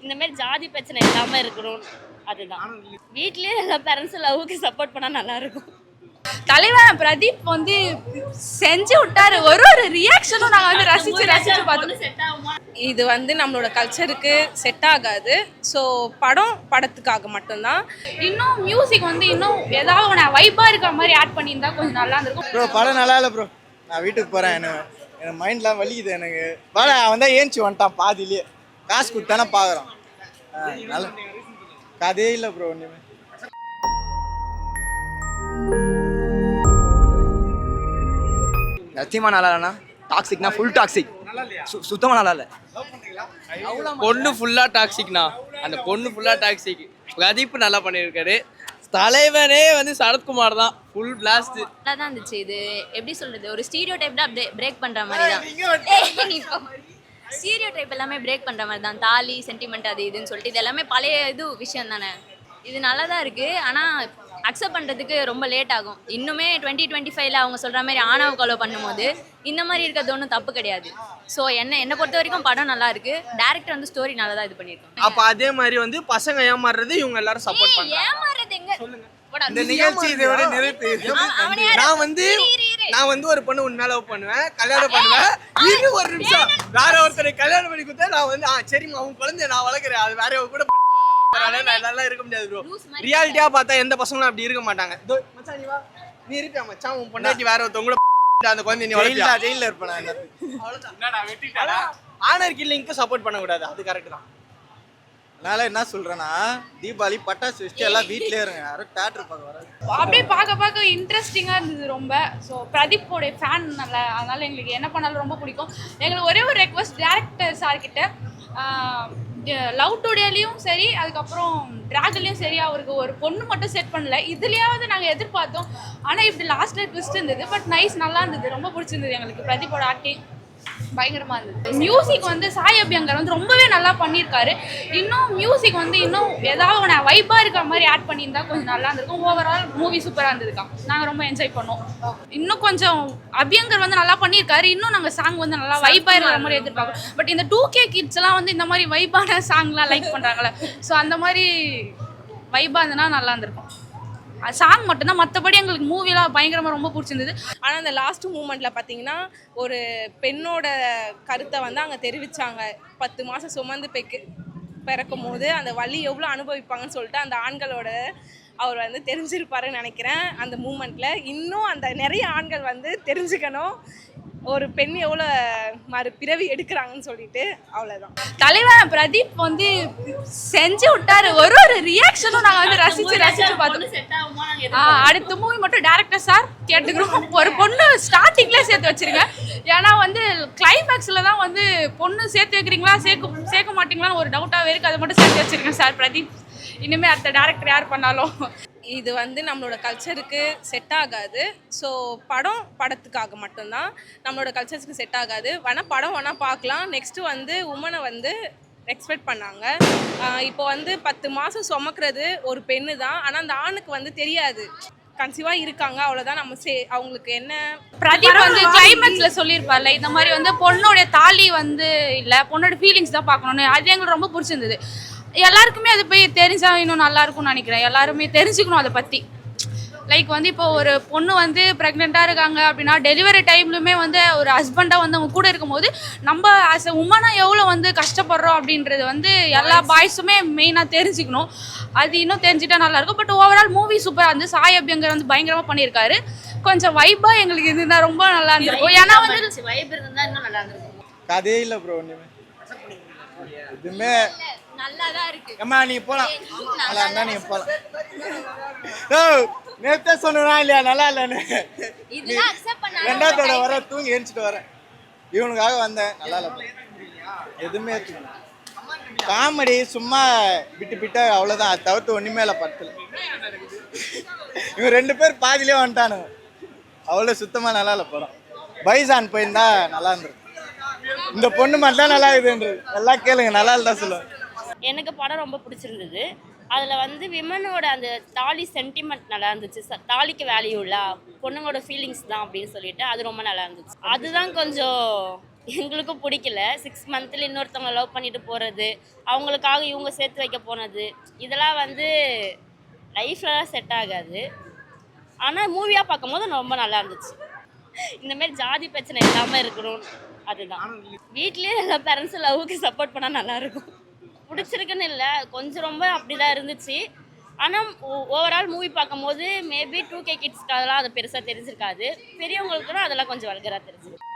இந்த மாதிரி ஜாதி பிரச்சனை இல்லாமல் இருக்கணும். அதுதான் வீட்லேயே எல்லா பேரண்ட்ஸும் லவ்வுக்கு சப்போர்ட் பண்ணால் நல்லாயிருக்கும். தலைவன் பிரதீப் வந்து செஞ்சு விட்டாரு. ஒரு ரியாக்ஷனும் நாங்கள் வந்து ரசிச்சு பார்த்தோம். இது வந்து நம்மளோட கல்ச்சருக்கு செட் ஆகாது. ஸோ படத்துக்காக மட்டும்தான். இன்னும் மியூசிக் வந்து இன்னும் ஏதாவது ஒன்று வைப்பாக இருக்கிற மாதிரி ஆட் பண்ணியிருந்தா கொஞ்சம் நல்லா இருந்திருக்கும். ப்ரோ படம் நல்லா இல்லை ப்ரோ. நான் வீட்டுக்கு போகிறேன். எனக்கு மைண்ட்லாம் வலிக்குது எனக்கு. அவன் தான் ஏஞ்சி வந்துட்டான் பாதிலேயே. காசு கொடுத்தானே பார்க்குறான். நல்ல கதையே இல்லை ப்ரோ. ஒன்றுமே சத்தியமா நல்லா இல்லைண்ணா. டாக்ஸிக்னா ஃபுல் டாக்ஸிக். சுத்தமாக நல்லா இல்லை. பொண்ணு ஃபுல்லாக டாக்ஸிக்னா. அந்த பொண்ணு ஃபுல்லாக டாக்ஸிக். பிரதீப் நல்லா பண்ணியிருக்காரு. தலைவனே வந்து சரத்குமார் தான் ஃபுல் பிளாஸ்ட். நல்லா தான் இருந்துச்சு. இது எப்படி சொல்கிறது, ஒரு ஸ்டீரியோ டைப் தான் பிரேக் பண்ணுற மாதிரி தான். ஸ்டீரியோ டைப் எல்லாமே பிரேக் பண்ணுற மாதிரி தான். தாலி சென்டிமெண்ட் அது இதுன்னு சொல்லிட்டு இது எல்லாமே பழைய விஷயம் தானே. இது நல்லா தான் இருக்குது. ஆனால் அக்செப்ட் பண்ணுறதுக்கு ரொம்ப லேட் ஆகும். இன்னுமே 2025 அவங்க சொல்கிற மாதிரி ஆணவ கொலை பண்ணும்போது இந்த மாதிரி இருக்கிறது ஒன்றும் தப்பு கிடையாது. ஸோ என்னை பொறுத்த வரைக்கும் படம் நல்லா இருக்குது. டேரக்டர் வந்து ஸ்டோரி நல்லா தான் இது பண்ணியிருக்காங்க. அப்போ அதே மாதிரி வந்து பசங்க ஏமாறுறது இவங்க எல்லாரும் சப்போர்ட் பண்ணுறாங்க. ஏமாறுறது எங்க சொல்லுங்க. இந்த நிகழ்ச்சி இதோட நிறைவு. நான் வந்து ஒரு பொண்ணு உன் மேல பண்ணுவேன், கல்யாணம் பண்ணுவேன். இன்னும் ஒரு நிமிஷம் வேற ஒருத்தரை கல்யாணம் பண்ணி கொடுத்தா நான் வந்து சரிம்மா உன் குழந்தைய நான் வளர்க்குறேன், அது வேற கூட நல்லா இருக்க முடியாது ப்ரோ. ரியாலிட்டியா பார்த்தா எந்த பசங்களும் அப்படி இருக்க மாட்டாங்க. மச்சான் நீ வா, நீ இருப்பியா மச்சான், உன் பொண்டாட்டி வேற ஒருத்தவங்க கூட அந்த குழந்தை நீ வளர்ப்பியா? ஜெயிலில் இருப்பேன். அவ்வளோதான். ஆனர் கில்லிங்க்கு சப்போர்ட் பண்ணக்கூடாது. அது கரெக்ட் தான். அதனால என்ன சொல்றேன்னா, தீபாவளி பட்டாசு வச்சுட்டு எல்லாம் வீட்லயே இருங்க. யாரும் தியேட்டர் பார்க்க வராது. அப்படியே பார்க்க இன்ட்ரெஸ்டிங்காக இருந்தது ரொம்ப. ஸோ பிரதீப்போடைய ஃபேன் நல்லா. அதனால எங்களுக்கு என்ன பண்ணாலும் ரொம்ப பிடிக்கும். எங்களுக்கு ஒரே ஒரு ரெக்வஸ்ட் டேரக்டர் சார்கிட்ட, லவ் டுடேலையும் சரி அதுக்கப்புறம் ட்ராகன்லையும் சரி அவருக்கு ஒரு பொண்ணு மட்டும் செட் பண்ணல. இதுலையாவது நாங்கள் எதிர்பார்த்தோம். ஆனால் இப்படி லாஸ்ட்டில் ட்விஸ்ட் இருந்தது. பட் நைஸ், நல்லா இருந்தது. ரொம்ப பிடிச்சிருந்தது எங்களுக்கு. பிரதீப்போட ஆக்டிங் பயங்கரமாக இருந்தது. மியூசிக் வந்து சாய் அபியங்கர் வந்து ரொம்பவே நல்லா பண்ணியிருக்காரு. இன்னும் மியூசிக் வந்து இன்னும் ஏதாவது ஒன்று வைப்பாக இருக்கிற மாதிரி ஆட் பண்ணியிருந்தா கொஞ்சம் நல்லா இருந்திருக்கும். ஓவரால் மூவி சூப்பராக இருந்ததுக்கா. நாங்கள் ரொம்ப என்ஜாய் பண்ணோம். இன்னும் கொஞ்சம் அபியங்கர் வந்து நல்லா பண்ணியிருக்காரு. இன்னும் நாங்கள் சாங் வந்து நல்லா வைப்பாக இருக்கிற மாதிரி எதிர்பார்க்கணும். பட் இந்த 2K கிட்ஸ் எல்லாம் வந்து இந்த மாதிரி வைப்பான சாங்லாம் லைக் பண்ணுறாங்களே. ஸோ அந்த மாதிரி வைப்பாக இருந்ததுன்னா நல்லா இருந்திருக்கும். சாங் மட்டும்தான். மற்றபடி எங்களுக்கு மூவிலாம் பயங்கரமாக ரொம்ப பிடிச்சிருந்தது. ஆனால் அந்த லாஸ்ட் மூமெண்ட்டில் பார்த்தீங்கன்னா ஒரு பெண்ணோட கருத்தை வந்து அங்கே தெரிவித்தாங்க. 10 மாதம் சுமந்து பிறக்கும் போது அந்த வலி எவ்வளோ அனுபவிப்பாங்கன்னு சொல்லிட்டு அந்த ஆண்களோட அவர் வந்து தெரிஞ்சிருப்பாருன்னு நினைக்கிறேன். அந்த மூமெண்ட்டில் இன்னும் அந்த நிறைய ஆண்கள் வந்து தெரிஞ்சுக்கணும் ஒரு பெண் எவ்வளோ பிறவி எடுக்கிறாங்கன்னு சொல்லிட்டு. அவ்வளோதான். தலைவன் பிரதீப் வந்து செஞ்சு விட்டாரு. ஒரு ரியாக்ஷனும் நாங்கள் வந்து ரசிச்சு பார்த்தோம். அடுத்த மூவி மட்டும் டேரக்டர் சார் கேட்டுக்கிறோம், ஒரு பொண்ணு ஸ்டார்டிங்லேயே சேர்த்து வச்சிருங்க. ஏன்னா வந்து கிளைமேக்ஸில் தான் வந்து பொண்ணு சேர்த்து வைக்கிறீங்களா சேர்க்க மாட்டீங்களான்னு ஒரு டவுட்டாகவே இருக்குது. அதை மட்டும் சேர்த்து வச்சிருக்கேன் சார் பிரதீப். இனிமேல் அடுத்த டேரக்டர் யார் பண்ணாலும் இது வந்து நம்மளோட கல்ச்சருக்கு செட் ஆகாது. ஸோ படத்துக்காக மட்டும்தான். நம்மளோட கல்ச்சருக்கு செட் ஆகாது. படம் பார்க்கலாம். நெக்ஸ்ட்டு வந்து உமனை வந்து எக்ஸ்பெக்ட் பண்ணாங்க. இப்போ வந்து 10 மாதம் சுமக்கிறது ஒரு பெண்ணு தான். ஆனால் அந்த ஆணுக்கு வந்து தெரியாது கன்சீவாக இருக்காங்க. அவ்வளோதான். அவங்களுக்கு என்ன பிரதீப் வந்து கிளைமேக்ஸில் சொல்லியிருப்பார்ல, இந்த மாதிரி வந்து பொண்ணோடைய தாலி வந்து இல்லை, பொண்ணோட ஃபீலிங்ஸ் தான் பார்க்கணுன்னு. அது எங்களுக்கு ரொம்ப பிடிச்சிருந்தது. எல்லாருக்குமே அது போய் தெரிஞ்சா இன்னும் நல்லா இருக்கும்னு நினைக்கிறேன். எல்லாருமே தெரிஞ்சுக்கணும் அதை பற்றி. லைக் வந்து இப்போ ஒரு பொண்ணு வந்து ப்ரெக்னெண்ட்டாக இருக்காங்க அப்படின்னா டெலிவரி டைம்லையுமே வந்து ஒரு ஹஸ்பண்டாக வந்து அவங்க கூட இருக்கும்போது நம்ம ஆஸ் அ உமனாக எவ்வளோ வந்து கஷ்டப்படுறோம் அப்படின்றது வந்து எல்லா பாய்ஸுமே மெயினாக தெரிஞ்சுக்கணும். அது இன்னும் தெரிஞ்சுட்டா நல்லாயிருக்கும். பட் ஓவரால் மூவி சூப்பராக இருந்து சாய் அபியங்கர் வந்து பயங்கரமாக பண்ணியிருக்காரு. கொஞ்சம் வைப்பாக எங்களுக்கு இருந்தால் ரொம்ப நல்லா இருந்திருக்கும். ஏன்னா வந்து வைப் இருந்தால் இன்னும் நல்லா இருந்திருக்கும். கதையே இல்லை ப்ரோ. ஒன்றுமே இதுமே நல்லா தான் இருக்கு. அம்மா நீ போலாம். நல்லா நீ போலாம். நேத்தே சொன்னா இல்லையா நல்லா இல்லைன்னு. இதெல்லாம் அக்செப்ட் பண்ணாங்க. ரெண்டாவதோட வர தூங்கி எரிச்சிட்டு வரேன். இவனுக்காக வந்தேன். நல்லா இல்லை எதுவுமே. காமெடி சும்மா விட்டு அவ்வளோதான். அது தவிர்த்து ஒன்றுமே இல்லை படத்தில். இவன் 2 பேர் பாதிலே வந்துட்டானுங்க. அவ்வளோ சுத்தமாக நல்லா இல்லை படம். பைசான் போயிருந்தா நல்லா இருந்துருக்கு. இந்த பொண்ணு மட்டும் தான் நல்லா இருக்குதுன்றது எல்லாம் கேளுங்க. நல்லா தான் சொல்லுவேன். எனக்கு படம் ரொம்ப பிடிச்சிருந்தது. அதில் வந்து விமனோட அந்த தாலி சென்டிமெண்ட் நல்லா இருந்துச்சு. தாலிக்கு வேல்யூ இல்லை, பொண்ணுங்களோட ஃபீலிங்ஸ் தான் அப்படின்னு சொல்லிட்டு அது ரொம்ப நல்லா இருந்துச்சு. அதுதான் கொஞ்சம் எங்களுக்கும் பிடிக்கல. 6 மந்த்தில் இன்னொருத்தவங்க லவ் பண்ணிட்டு போகிறது, அவங்களுக்காக இவங்க சேர்த்து வைக்க போனது, இதெல்லாம் வந்து லைஃப்லலாம் செட் ஆகாது. ஆனால் மூவியாக பார்க்கும்போது ரொம்ப நல்லா இருந்துச்சு. இந்தமாரி ஜாதி பிரச்சனை இல்லாமல் இருக்கணும், அதுதான். வீட்லேயே எல்லா பேரண்ட்ஸும் லவ்வுக்கு சப்போர்ட் பண்ணால் நல்லாயிருக்கும். பிடிச்சிருக்குன்னு இல்லை, கொஞ்சம் ரொம்ப அப்படி தான் இருந்துச்சு. ஆனால் ஓவரால் மூவி பார்க்கும்போது மேபி 2K கிட்ஸ்க்கு அதெல்லாம் அது பெருசாக தெரிஞ்சிருக்காது. பெரியவங்களுக்குன்னா அதெல்லாம் கொஞ்சம் வல்கராக தெரிஞ்சிருக்கு.